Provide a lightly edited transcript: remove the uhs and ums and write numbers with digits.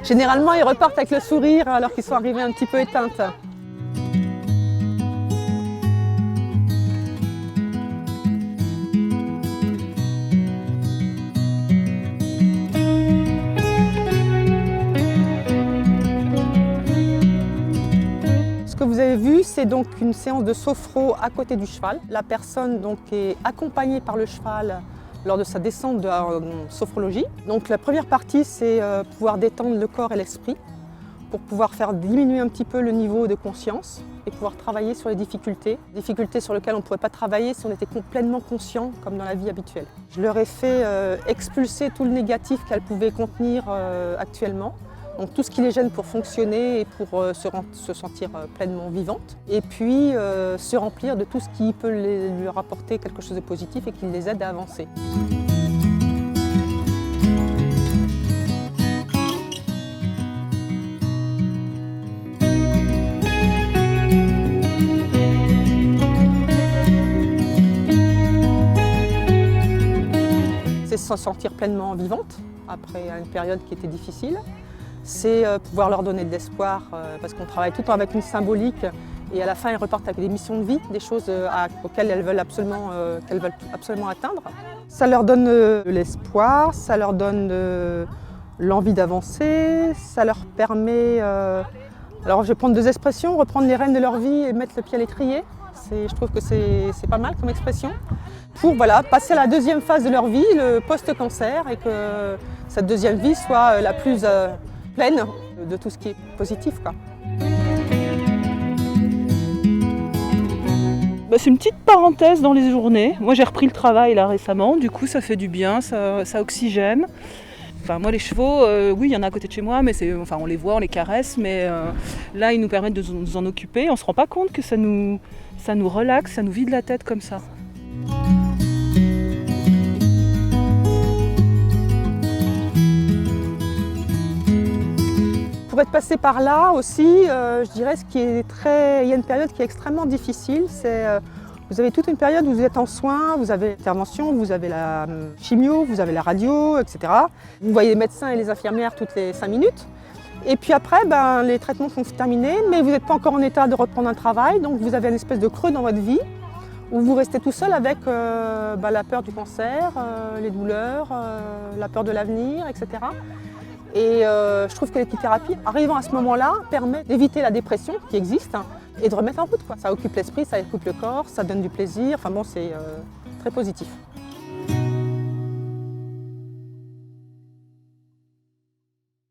Généralement, ils repartent avec le sourire alors qu'ils sont arrivés un petit peu éteintes. Ce que vous avez vu, c'est donc une séance de sophro à côté du cheval. La personne donc est accompagnée par le cheval lors de sa descente de sophrologie. Donc la première partie, c'est pouvoir détendre le corps et l'esprit pour pouvoir faire diminuer un petit peu le niveau de conscience et pouvoir travailler sur les difficultés sur lesquelles on ne pourrait pas travailler si on était complètement conscient comme dans la vie habituelle. Je leur ai fait expulser tout le négatif qu'elles pouvaient contenir actuellement. Donc tout ce qui les gêne pour fonctionner et pour se sentir pleinement vivante. Et puis se remplir de tout ce qui peut leur apporter quelque chose de positif et qui les aide à avancer. C'est se sentir pleinement vivante après une période qui était difficile. C'est pouvoir leur donner de l'espoir parce qu'on travaille tout le temps avec une symbolique et à la fin, elles repartent avec des missions de vie, des choses auxquelles elles veulent absolument atteindre. Ça leur donne de l'espoir, ça leur donne l'envie d'avancer, ça leur permet... Alors je vais prendre deux expressions, reprendre les rênes de leur vie et mettre le pied à l'étrier. Je trouve que c'est pas mal comme expression. Pour passer à la deuxième phase de leur vie, le post-cancer, et que cette deuxième vie soit la plus pleine de tout ce qui est positif, quoi. C'est une petite parenthèse dans les journées. Moi j'ai repris le travail là récemment, du coup ça fait du bien, ça oxygène. Enfin, moi les chevaux, oui il y en a à côté de chez moi, mais on les voit, on les caresse, mais là ils nous permettent de nous en occuper. On ne se rend pas compte que ça nous relaxe, ça nous vide la tête comme ça. Pour être passé par là aussi, je dirais il y a une période qui est extrêmement difficile. Vous avez toute une période où vous êtes en soins, vous avez l'intervention, vous avez la chimio, vous avez la radio, etc. Vous voyez les médecins et les infirmières toutes les 5 minutes. Et puis après, les traitements sont terminés, mais vous n'êtes pas encore en état de reprendre un travail, donc vous avez une espèce de creux dans votre vie où vous restez tout seul avec la peur du cancer, les douleurs, la peur de l'avenir, etc. Et je trouve que l'équithérapie, arrivant à ce moment-là, permet d'éviter la dépression qui existe et de remettre en route, quoi. Ça occupe l'esprit, ça occupe le corps, ça donne du plaisir, c'est très positif.